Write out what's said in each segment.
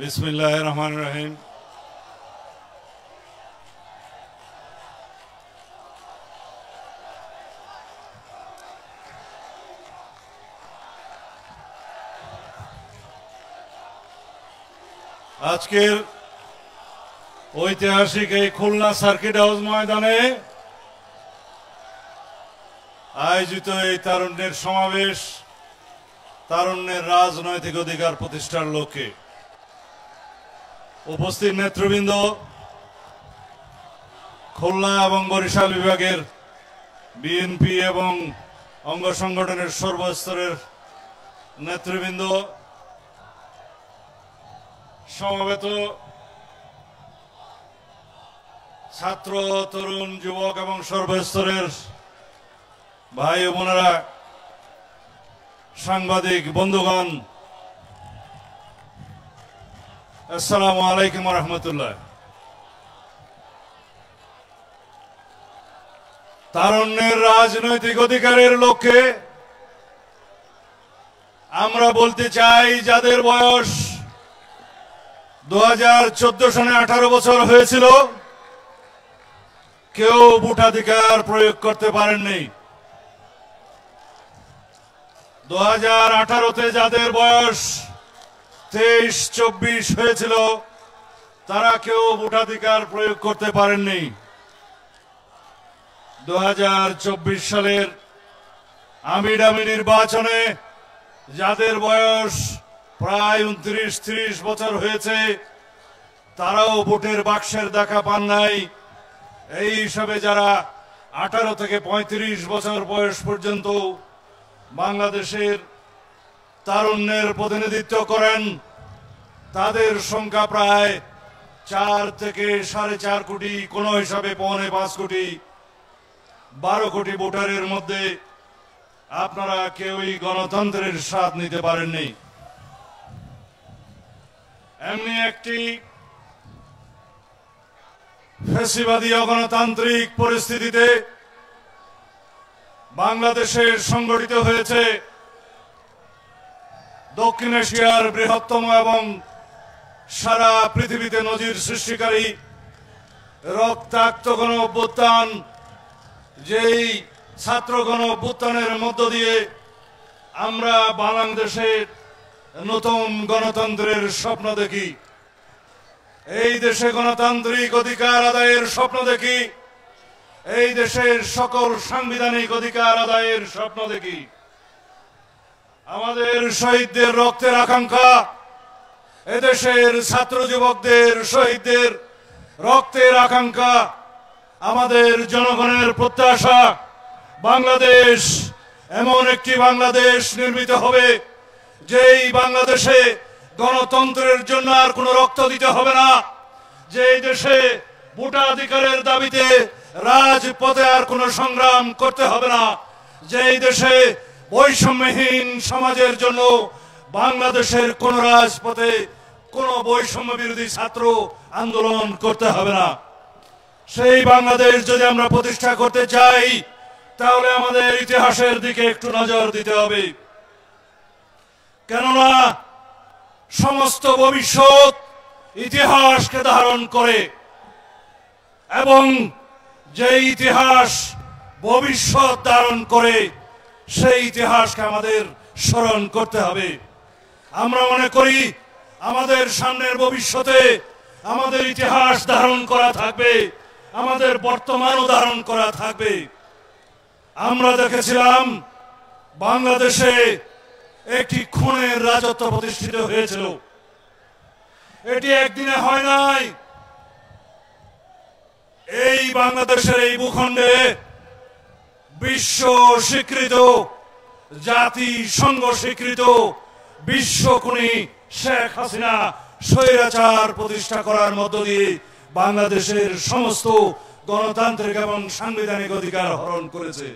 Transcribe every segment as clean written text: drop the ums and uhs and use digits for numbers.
বিসমিল্লাহির রহমানির রহিম। আজকের ঐতিহাসিক এই খুলনা সার্কিট হাউস ময়দানে আয়োজিত এই তারুণ্যের সমাবেশ তারুণ্যের রাজনৈতিক অধিকার প্রতিষ্ঠার লক্ষ্যে উপস্থিত নেতৃবৃন্দ, খুলনা এবং বরিশাল বিভাগের বিএনপি এবং অঙ্গ সংগঠনের সর্বস্তরের নেতৃবৃন্দ, সমবেত ছাত্র, তরুণ, যুবক এবং সর্বস্তরের ভাই ও বোনেরা, সাংবাদিক বন্ধুগণ, আসসালামু আলাইকুম ওয়া রাহমাতুল্লাহ। তারুণ্যের রাজনৈতিক অধিকারের লক্ষ্যে আমরা বলতে চাই, যাদের বয়স 2014 সনে 18 বছর হয়েছিল, কেউ ভোটাধিকার প্রয়োগ করতে পারেননি। 2018-তে যাদের বয়স 23-24 হয়েছিল, তারা কেউ ভোটাধিকার প্রয়োগ করতে পারেননি। 2024 সালের আমিডামি নির্বাচনে যাদের বয়স প্রায় 29-30 বছর হয়েছে, তারাও ভোটের বাক্সের দেখা পান নাই। এই হিসাবে যারা 18 থেকে 35 বছর বয়স পর্যন্ত বাংলাদেশের তারুণ্যের প্রতিনিধিত্ব করেন, তাদের সংখ্যা প্রায় 4 থেকে 4.5 কোটি, কোন হিসাবে 4.5 কোটি। 12 কোটি ভোটারের মধ্যে আপনারা কেউই গণতন্ত্রের স্বাদ নিতে পারেননি। এমনি একটি ফ্যাসিবাদী অগণতান্ত্রিক পরিস্থিতিতে বাংলাদেশে সংগঠিত হয়েছে দক্ষিণ এশিয়ার বৃহত্তম এবং সারা পৃথিবীতে নজির সৃষ্টিকারী রক্তাক্ত গণ অভ্যুত্থান। যেই ছাত্র গণ অভ্যুত্থানের মধ্য দিয়ে আমরা বাংলাদেশের নতুন গণতন্ত্রের স্বপ্ন দেখি, এই দেশে গণতান্ত্রিক অধিকার আদায়ের স্বপ্ন দেখি, এই দেশের সকল সাংবিধানিক অধিকার আদায়ের স্বপ্ন দেখি। আমাদের শহীদদের রক্তের আকাঙ্ক্ষা, এদেশের ছাত্র যুবকদের শহীদদের রক্তের আকাঙ্ক্ষা, আমাদের জনগণের প্রত্যাশা, বাংলাদেশ এমন একটি বাংলাদেশ নির্মিত হবে যেই বাংলাদেশে গণতন্ত্রের জন্য আর কোনো রক্ত দিতে হবে না, যেই দেশে ভোটাধিকারের দাবিতে রাজপথে আর কোনো সংগ্রাম করতে হবে না, যেই দেশে বৈষম্যহীন সমাজের জন্য বাংলাদেশের কোন রাজপথে কোনো বৈষম্য বিরোধী ছাত্র আন্দোলন করতে হবে না। সেই বাংলাদেশ যদি আমরা প্রতিষ্ঠা করতে চাই, তাহলে আমাদের ইতিহাসের দিকে একটু নজর দিতে হবে। কেননা সমস্ত ভবিষ্যৎ ইতিহাসকে ধারণ করে, এবং যে ইতিহাস ভবিষ্যৎ ধারণ করে, সেই ইতিহাসকে আমাদের স্মরণ করতে হবে। আমরা মনে করি আমাদের সামনের ভবিষ্যতে আমাদের ইতিহাস ধারণ করা থাকবে, আমাদের বর্তমানও ধারণ করা থাকবে। আমরা দেখেছিলাম বাংলাদেশে একটি খুনের রাজত্ব প্রতিষ্ঠিত হয়েছিল। এটি একদিনে হয় নাই। এই বাংলাদেশের এই ভূখণ্ডে বিশ্ব স্বীকৃত, জাতিসংঘ স্বীকৃত বিশ্বখুনি শেখ হাসিনা স্বৈরাচার প্রতিষ্ঠা করার মধ্য দিয়ে বাংলাদেশের সমস্ত গণতান্ত্রিক এবং সাংবিধানিক অধিকার হরণ করেছে।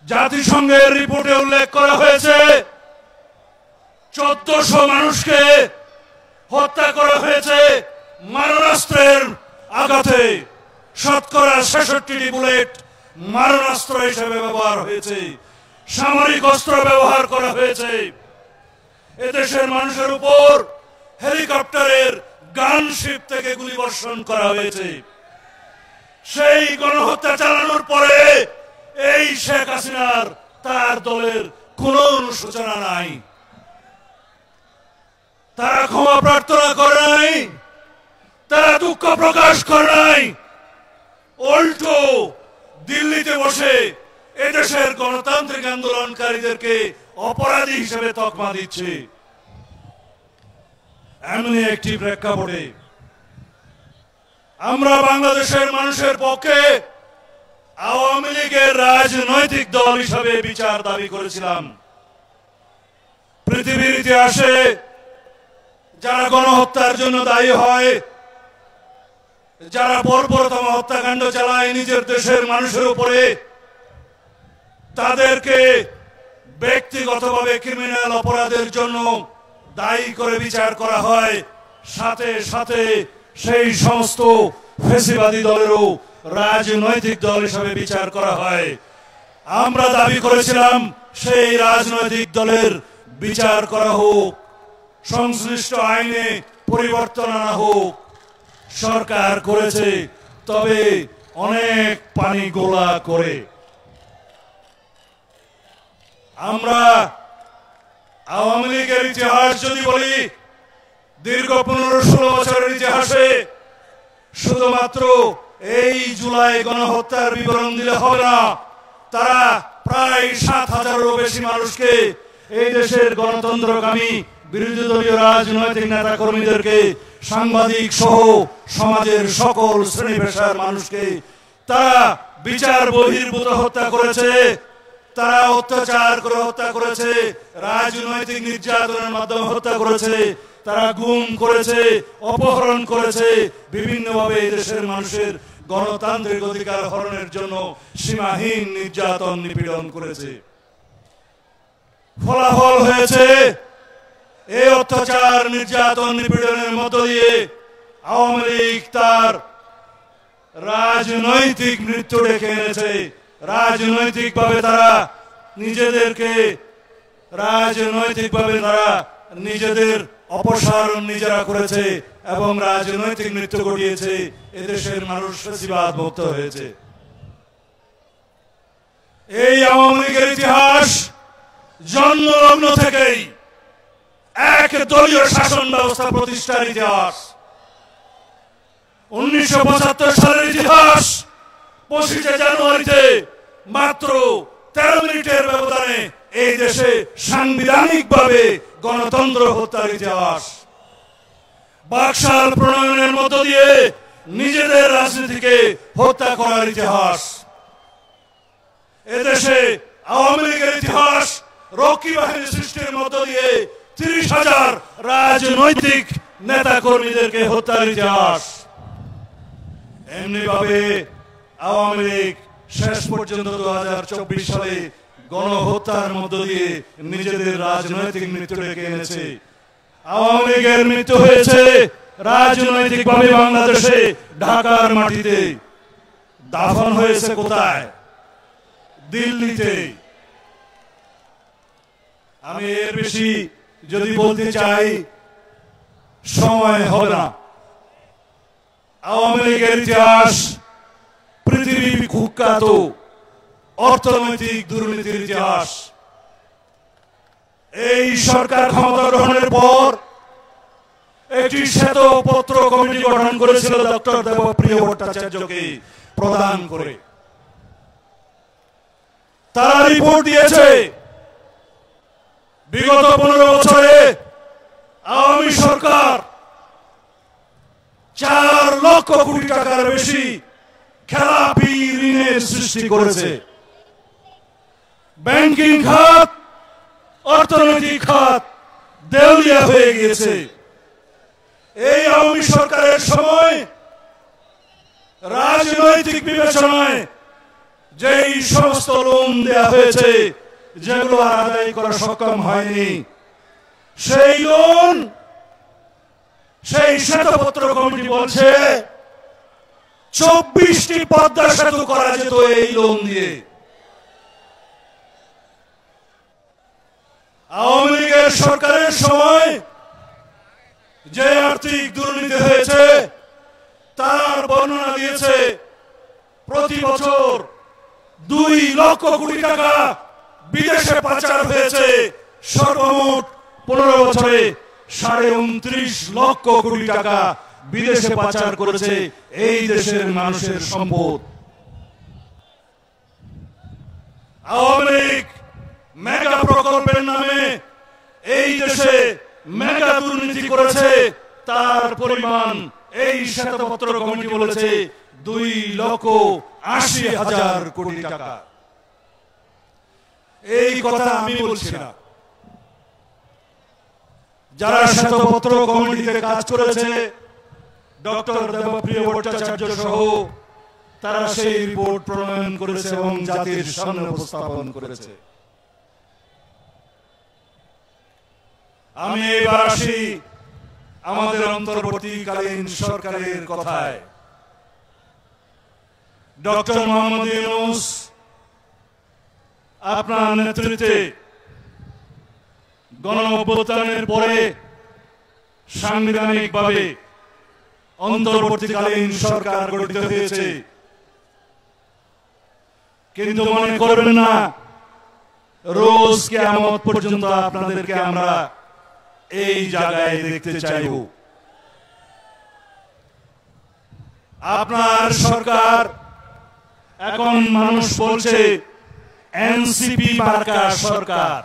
জাতিসংঘের রিপোর্টে উল্লেখ করা হয়েছে 1400 মানুষকে হত্যা করা হয়েছে মারণাস্ত্রের আঘাতে। শতকরা 66টি বুলেট মারণাস্ত্র হিসেবে ব্যবহার হয়েছে, সামরিক অস্ত্র ব্যবহার করা হয়েছে। এদেশের মানুষের উপর হেলিকপ্টারের গানশিপ থেকে গুলিবর্ষণ করা হয়েছে। সেই গণহত্যা চালানোর পরে এই শেখ হাসিনার তার দলের কোন অনুশোচনা নাই, তারা ক্ষমা প্রার্থনা করে নাই, তারা দুঃখ প্রকাশ করে নাই, উল্টো দিল্লিতে বসে এদেশের গণতান্ত্রিক আন্দোলনকারীদেরকে অপরাধী হিসেবে তকমা দিচ্ছে। এমনি একটি প্রেক্ষাপটে আমরা বাংলাদেশের মানুষের পক্ষে আওয়ামী লীগের রাজনৈতিক দল হিসাবে বিচার দাবি করেছিলাম। পৃথিবীর ইতিহাসে যারা গণহত্যার জন্য দায়ী হয়, যারা বর্বরতম হত্যাকাণ্ড চালায় নিজের দেশের মানুষের উপরে, তাদেরকে ব্যক্তিগতভাবে ক্রিমিনাল অপরাধের জন্য দায়ী করে বিচার করা হয়। সাথে সাথে সেই সমস্ত ফ্যাসিবাদী দলেরও রাজনৈতিক দল হিসাবে বিচার করা হয়। আমরা দাবি করেছিলাম সেই রাজনৈতিক দলের বিচার করা হোক, সংশ্লিষ্ট আইনে পরিবর্তন আনা হোক। সরকার করেছে, তবে অনেক পানি গোলা করে। আমরা আওয়ামী লীগের ইতিহাস যদি বলি, দীর্ঘ 15-16 বছরের ইতিহাসে শুধুমাত্র এই জুলাই গণহত্যার বিবরণ দিলে হবে না, তারা প্রায় 7,000-এরও বেশি মানুষকে, এই দেশের গণতন্ত্রকামী বিরোধী দলীয় রাজনৈতিক নেতা কর্মীদেরকে, সাংবাদিক সহ সমাজের সকল শ্রেণী পেশার মানুষকে তারা বিচার বহির্ভূত হত্যা করেছে। তারা অত্যাচার করে হত্যা করেছে, রাজনৈতিক নির্যাতনের মাধ্যমে হত্যা করেছে, তারা গুম করেছে, অপহরণ করেছে, বিভিন্নভাবে দেশের মানুষের গণতান্ত্রিক অধিকার হরণের জন্য সীমাহীন নির্যাতন নিপীড়ন করেছে। ফলাফল হয়েছে এই অত্যাচার নির্যাতন নিপীড়নের মধ্য দিয়ে আওয়ামী লীগ তার রাজনৈতিক মৃত্যু ডেকে এনেছে। রাজনৈতিকভাবে তারা নিজেদের অপসারণ নিজেরা করেছে এবং রাজনৈতিক মৃত্যু ঘটিয়েছে। এদেশের মানুষ ফ্যাসিবাদ মুক্ত হয়েছে। এই আওয়ামী লীগের ইতিহাস জন্মলগ্ন থেকেই এক দলীয় শাসন ব্যবস্থা প্রতিষ্ঠার ইতিহাস। 1975 সালের ইতিহাস 25 জানুয়ারিতে মাত্র 13 মিনিটের ব্যবধানে এই দেশে সাংবিধানিকভাবে গণতন্ত্র হত্যার ইতিহাস। বাকশাল প্রণয়নের মধ্য দিয়ে নিজেদের রাজনীতিকে হত্যা করার ইতিহাস। এদেশে আওয়ামী লীগের ইতিহাস রক্ষী বাহিনী সৃষ্টির মধ্য দিয়ে 30,000 রাজনৈতিক নেতা কর্মীদেরকে হত্যার ইতিহাস। এমনি ভাবে আওয়ামী লীগ শেষ পর্যন্ত 2024 সালে গণহত্যার মধ্য দিয়ে নিজেদের রাজনৈতিক মৃত্যু ডেকে এনেছে। আওয়ামী লীগের মৃত্যু হয়েছে রাজনৈতিকভাবে বাংলাদেশে, ঢাকার মাটিতে। দাফন হয়েছে কোথায়? দিল্লিতে। আমি এর বেশি যদি বলতে চাই সময় হবে না। আওয়ামী লীগের ইতিহাস পৃথিবী কুখ্যাত অর্থনৈতিক দুর্নীতির ইতিহাস। এই সরকার ক্ষমতা গ্রহণের পর একটি শ্বেতপত্র কমিটি গঠন করেছিল ডক্টর দেবপ্রিয় ভট্টাচার্যকে প্রদান করে। তারা রিপোর্ট দিয়েছে বিগত 15 বছরে আওয়ামী সরকার 4 লক্ষ কোটি টাকার বেশি খেলাপি ঋণের সৃষ্টি করেছে। ব্যাংকিং খাত, অর্থনৈতিক খাত দেউলিয়া হয়ে গিয়েছে। এই আওয়ামী সরকারের সময় রাজনৈতিক বিবেচনায় যেই সমস্ত লোন দেওয়া হয়েছে, যেগুলো আদায় করা সক্ষম হয়নি, সেই লোন, সেই শ্বেতপত্র কমিটি বলছে 24টি পদ্মা সেতু করা যেত এই লোন দিয়ে। আওয়ামী লীগের আমাদের সরকারের সময় যে আর্থিক দুর্নীতি হয়েছে তার বর্ণনা দিয়েছে প্রতি বছর 2 লক্ষ কোটি টাকা বিদেশে পাচার হয়েছে। সর্বমোট 15 বছরে 29.5 লক্ষ কোটি টাকা বিদেশে পাচার করেছে এই দেশের মানুষের সম্পদ। আওয়ামী লীগ মেগা প্রকল্পের নামে এই দেশে মেগা দুর্নীতি করেছে, তার পরিমাণ এই শ্বেতপত্র কমিটি বলেছে 2,80,000 কোটি টাকা। এই কথা আমি বলছি না, যারা শ্বেতপত্র কমিটিতে কাজ করেছে ডক্টর দেবপ্রিয় ভট্টাচার্য সহ তারা সেই রিপোর্ট প্রণয়ন করেছে এবং জাতির সামনে উপস্থাপন করেছে। আমি এবার আসি আমাদের অন্তর্বর্তীকালীন সরকারের কথায়। ডক্টর মোহাম্মদ ইউনূস আপনার নেতৃত্বে গণঅভ্যুত্থানের পরে সাংবিধানিকভাবে অন্তর্বর্তীকালীন সরকার গঠিত হয়েছে, কিন্তু মনে করবেন না রোজ কিয়ামত পর্যন্ত আপনাদেরকে আমরা এই জায়গায় দেখতে চাইব। আপনার সরকার এখন মানুষ বলছে এনসিপি মার্কা সরকার।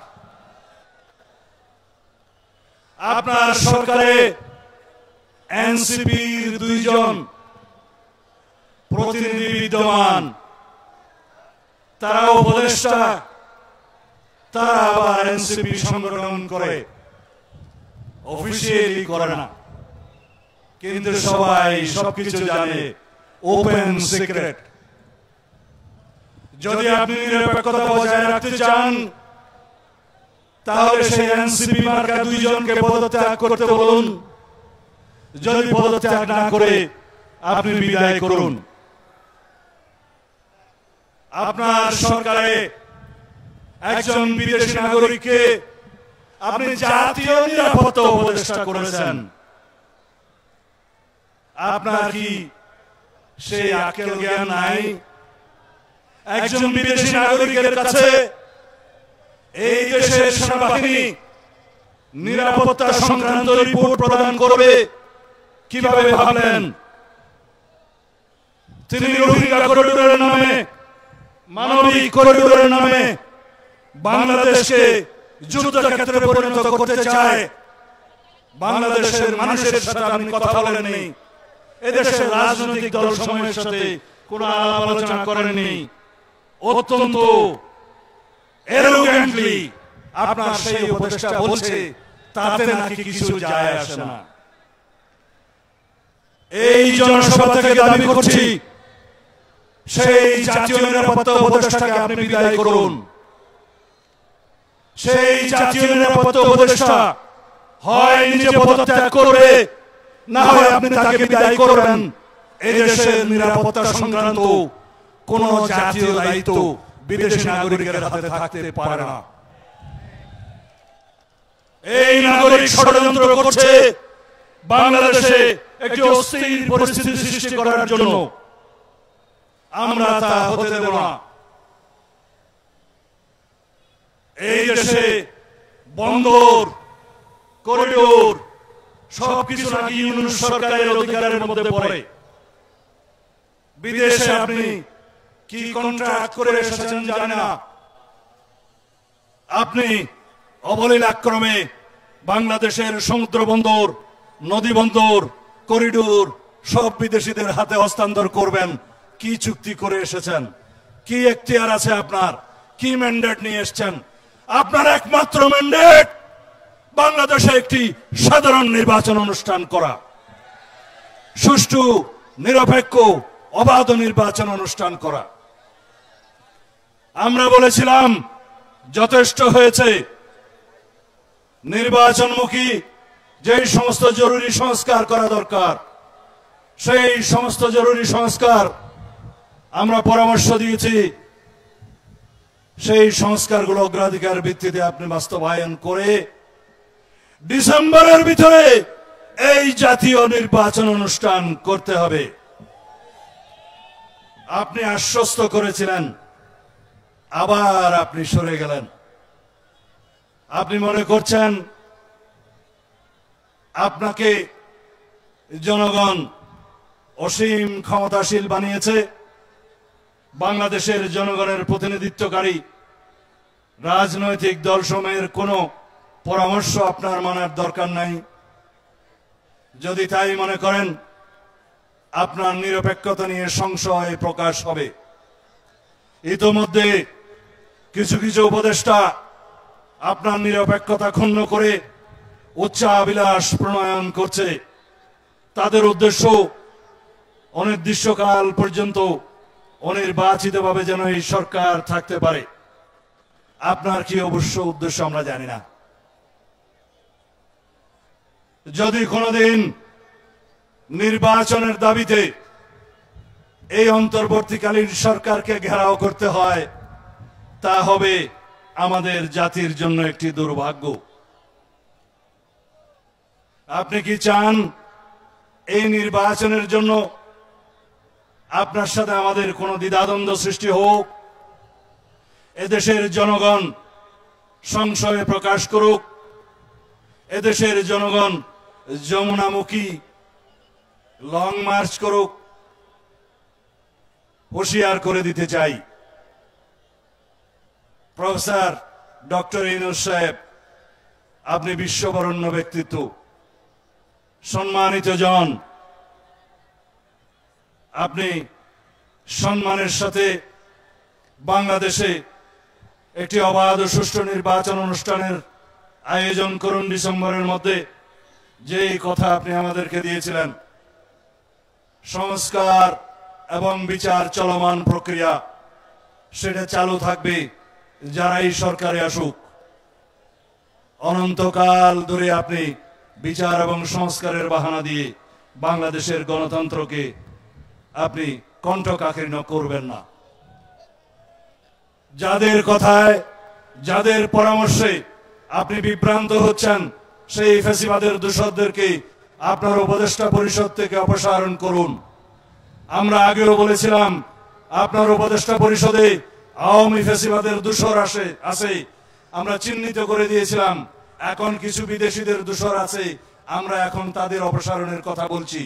আপনার সরকারে এনসিপির 2 জন প্রতিনিধি বিদ্যমান, তারা উপদেষ্টা, তারা আবার এনসিপি সংগঠন করে, অফিসিয়ালি করে না, কিন্তু সবাই সবকিছু জানে, ওপেন সিক্রেট। যদি আপনি নিরপেক্ষতা বজায় রাখতে চান তাহলে সেই এনসিপি মার্কা 2 জনকে পদত্যাগ করতে বলুন। যদি পদত্যাগ না করে আপনি বিদায় করুন। আপনার সরকারে একজন বিদেশি নাগরিককে আপনি জাতীয় নিরাপত্তা উপদেষ্টা করেছেন। আপনার কি সেই আকেল জ্ঞান নাই? একজন বিদেশি নাগরিকের কাছে এই দেশের সেনাবাহিনী নিরাপত্তা সংক্রান্ত রিপোর্ট প্রদান করবে কিভাবে ভাবলেন? তিনি রোহিঙ্গা করিডোরের নামে, মানবিক করিডোরের নামে বাংলাদেশকে যুদ্ধক্ষেত্রে পরিণত করতে চায়। বাংলাদেশের মানুষের সাথে আপনি কথা বলেননি, এদেশের রাজনৈতিক দল সমূহের সাথে কোনো আলাপ আলোচনা করেননি। অত্যন্ত এরোগেন্টলি আপনার সেই উপদেষ্টা বলছে তাতে নাকি কিছু যায় আসে না। এই জনসভা থেকে দাবি করছি সেই জাতীয় নিরাপত্তা উপদেষ্টাকে আপনি বিদায় করুন। সেই জাতীয় নিরাপত্তা উপদেষ্টা হয় নিজে পদত্যাগ করবে, না হয় আপনি তাকে বিদায় করবেন। এই দেশের নিরাপত্তা সংক্রান্ত কোন জাতীয় দায়িত্ব বিদেশি নাগরিকের হাতে থাকতে পারে না। এই নাগরিক ষড়যন্ত্র করছে বাংলাদেশে একটি অস্থির পরিস্থিতি সৃষ্টি করার জন্য। আমরা তা হতে দেব না। এই দেশে বন্দর, করিডোর সবকিছু নাকি ইউনূস সরকারের অধিকারের মধ্যে পড়ে। বিদেশে আপনি কি কন্ট্রাক্ট করে এসেছেন জানেন না। আপনি অবলীলাক্রমে বাংলাদেশের সমুদ্র বন্দর, নদী বন্দর, করিডোর সব বিদেশিদের হাতে হস্তান্তর করবেন। কি চুক্তি করে এসেছেন? কি এখতিয়ার আছে আপনার? কি ম্যান্ডেট নিয়ে এসেছেন? আপনার একমাত্র ম্যান্ডেট বাংলাদেশে একটি সাধারণ নির্বাচন অনুষ্ঠান করা, সুষ্ঠু, নিরপেক্ষ, অবাধ নির্বাচন অনুষ্ঠান করা। আমরা বলেছিলাম যথেষ্ট হয়েছে। নির্বাচনমুখী যে সমস্ত জরুরি সংস্কার করা দরকার সেই সমস্ত জরুরি সংস্কার আমরা পরামর্শ দিয়েছি। সেই সংস্কারগুলো অগ্রাধিকার ভিত্তিতে আপনি বাস্তবায়ন করে ডিসেম্বরের ভিতরে এই জাতীয় নির্বাচন অনুষ্ঠান করতে হবে। আপনি আশ্বস্ত করেছিলেন, আবার আপনি সরে গেলেন। আপনি মনে করছেন আপনাকে জনগণ অসীম ক্ষমতাশীল বানিয়েছে। বাংলাদেশের জনগণের প্রতিনিধিত্বকারী রাজনৈতিক দলসমূহের কোনো পরামর্শ আপনার মানার দরকার নাই। যদি তাই মনে করেন, আপনার নিরপেক্ষতা নিয়ে সংশয় প্রকাশ হবে। ইতোমধ্যে কিছু কিছু উপদেষ্টা আপনার নিরপেক্ষতা ক্ষুণ্ণ করে উচ্চাভিলাষ প্রণয়ন করছে। তাদের উদ্দেশ্য অনির্দিষ্টকাল পর্যন্ত অনির্বাচিতভাবে যেন এই সরকার থাকতে পারে। আপনার কি অবশ্য উদ্দেশ্য আমরা জানি না। যদি কোনোদিন নির্বাচনের দাবিতে এই অন্তর্বর্তীকালীন সরকারকে ঘেরাও করতে হয়, তা হবে আমাদের জাতির জন্য একটি দুর্ভাগ্য। আপনি কি চান এই নির্বাচনের জন্য আপনার সাথে আমাদের কোনো দ্বিধাদ্বন্দ্ব সৃষ্টি হোক? এদেশের জনগণ সংশয় প্রকাশ করুক, এদেশের জনগণ যমুনামুখী লং মার্চ করুক? হুঁশিয়ার করে দিতে চাই, প্রফেসর ডক্টর ইউনূস সাহেব, আপনি বিশ্ববরণ্য ব্যক্তিত্ব, সম্মানিত জন। আপনি সম্মানের সাথে বাংলাদেশে একটি অবাধ ও সুষ্ঠু নির্বাচন অনুষ্ঠানের আয়োজন করুন ডিসেম্বরের মধ্যে। যেই কথা আপনি আমাদেরকে দিয়েছিলেন, সংস্কার এবং বিচার চলমান প্রক্রিয়া, সেটা চালু থাকবে যারাই সরকারে আসুক। অনন্তকাল ধরে আপনি বিচার এবং সংস্কারের বাহানা দিয়ে বাংলাদেশের গণতন্ত্রকে আপনি কণ্ঠকাকীর্ণ করবেন না। যাদের কথায়, যাদের পরামর্শে আপনি বিভ্রান্ত হচ্ছেন, সেই ফ্যাসিবাদের দূষরদেরকে আপনার উপদেষ্টা পরিষদ থেকে অপসারণ করুন। আমরা আগেও বলেছিলাম, আপনার উপদেষ্টা পরিষদে আওয়ামী ফ্যাসিবাদের দূষর আছে, আমরা চিহ্নিত করে দিয়েছিলাম। এখন কিছু বিদেশিদের দূষর আছে, আমরা এখন তাদের অপসারণের কথা বলছি।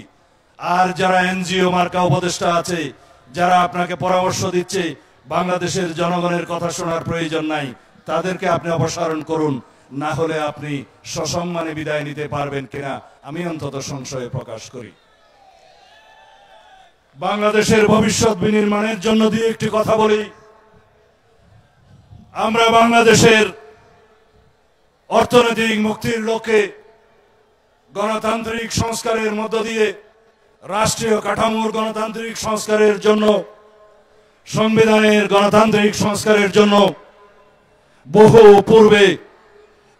আর যারা এনজিও মার্কা উপদেষ্টা আছে, যারা আপনাকে পরামর্শ দিচ্ছে, বাংলাদেশের জনগণের কথা শোনার প্রয়োজন নাই, তাদেরকে আপনি অপসারণ করুন। না হলে আপনি সসম্মানে বিদায় নিতে পারবেন কিনা আমি অন্তত সংশয় প্রকাশ করি। বাংলাদেশের ভবিষ্যৎ বিনির্মাণের জন্য দিয়ে একটি কথা বলি। আমরা বাংলাদেশের অর্থনৈতিক মুক্তির লক্ষ্যে গণতান্ত্রিক সংস্কারের মধ্য দিয়ে, রাষ্ট্রীয় কাঠামোর গণতান্ত্রিক সংস্কারের জন্য, সংবিধানের গণতান্ত্রিক সংস্কারের জন্য বহু পূর্বে,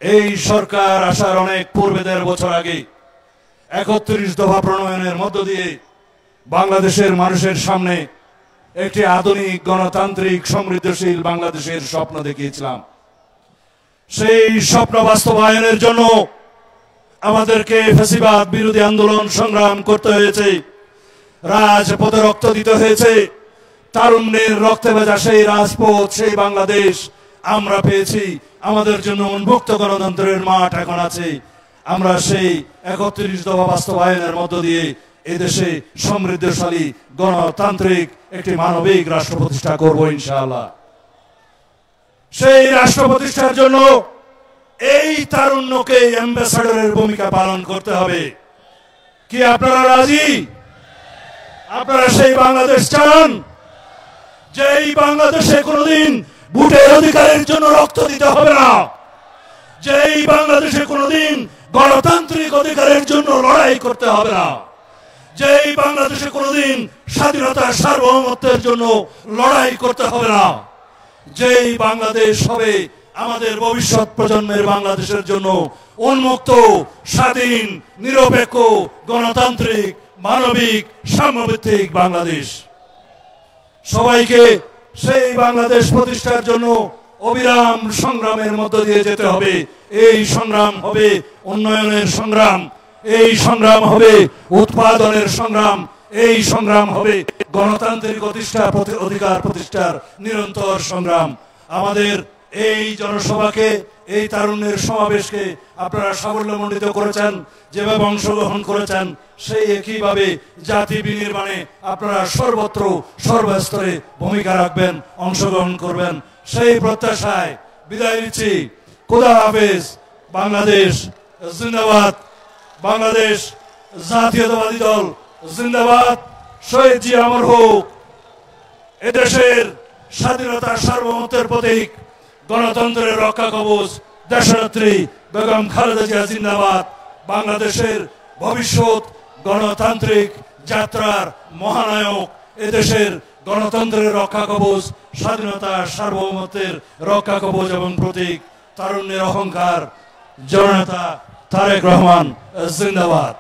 এই সরকার আসার অনেক পূর্বে, 1.5 বছর আগে 31 দফা প্রণয়নের মধ্য দিয়ে বাংলাদেশের মানুষের সামনে একটি আধুনিক গণতান্ত্রিক সমৃদ্ধশীল বাংলাদেশের স্বপ্ন দেখিয়েছিলাম। সেই স্বপ্ন বাস্তবায়নের জন্য আমাদেরকে ফ্যাসিবাদ বিরোধী আন্দোলন সংগ্রাম করতে হয়েছে, রাজপথে রক্ত দিতে হয়েছে। তারুণ্যের রক্তে ভেজা সেই রাজপথ, সেই বাংলাদেশ আমরা পেয়েছি। আমাদের জন্য উন্মুক্ত গণতন্ত্রের মাঠ এখন আছে। আমরা সেই 31 দফা বাস্তবায়নের মধ্য দিয়ে এদেশে সমৃদ্ধশালী গণতান্ত্রিক একটি মানবিক রাষ্ট্র প্রতিষ্ঠা করব ইনশাআল্লাহ। সেই রাষ্ট্র প্রতিষ্ঠার জন্য এই তারুণ্যকে অ্যাম্বাসাডরের ভূমিকা পালন করতে হবে। কি আপনারা রাজি? আপনারা সেই বাংলাদেশ চান যেই বাংলাদেশে কোনোদিন ভোটের অধিকারের জন্য রক্ত দিতে হবে না, যেই বাংলাদেশে কোনোদিন গণতান্ত্রিক অধিকারের জন্য লড়াই করতে হবে না, যেই বাংলাদেশে কোনোদিন স্বাধীনতা সার্বভৌমত্বের জন্য লড়াই করতে হবে না, যেই বাংলাদেশ হবে আমাদের ভবিষ্যৎ প্রজন্মের বাংলাদেশের জন্য উন্মুক্ত, স্বাধীন, নিরপেক্ষ, গণতান্ত্রিক, মানবিক, সাম্যভিত্তিক বাংলাদেশ। সবাইকে সেই বাংলাদেশ প্রতিষ্ঠার জন্য অবিরাম সংগ্রামের মধ্য দিয়ে যেতে হবে। এই সংগ্রাম হবে উন্নয়নের সংগ্রাম, এই সংগ্রাম হবে উৎপাদনের সংগ্রাম, এই সংগ্রাম হবে গণতান্ত্রিক অধিকার প্রতিষ্ঠার নিরন্তর সংগ্রাম। আমাদের এই জনসভাকে, এই তারুণ্যের সমাবেশকে আপনারা সাফল্যমণ্ডিত করেছেন, যেভাবে অংশগ্রহণ করেছেন সেই একইভাবে জাতি বিনির্মাণে আপনারা সর্বত্র সর্বস্তরে ভূমিকা রাখবেন, অংশগ্রহণ করবেন, সেই প্রত্যাশায় বিদায় নিচ্ছি। খোদা হাফেজ। বাংলাদেশ জিন্দাবাদ, বাংলাদেশ জাতীয়তাবাদী দল জিন্দাবাদ, শহীদ জি অমর হোক। এদেশের স্বাধীনতার সার্বভৌমত্বের প্রতীক, গণতন্ত্রের রক্ষা কবচ দেশনেত্রী বেগম খালেদা জিয়া জিন্দাবাদ। বাংলাদেশের ভবিষ্যৎ গণতান্ত্রিক যাত্রার মহানায়ক, এদেশের গণতন্ত্রের রক্ষা কবচ, স্বাধীনতার সার্বভৌমত্বের রক্ষা কবচ এবং প্রতীক, তারুণ্যের অহংকার জননেতা তারেক রহমান জিন্দাবাদ।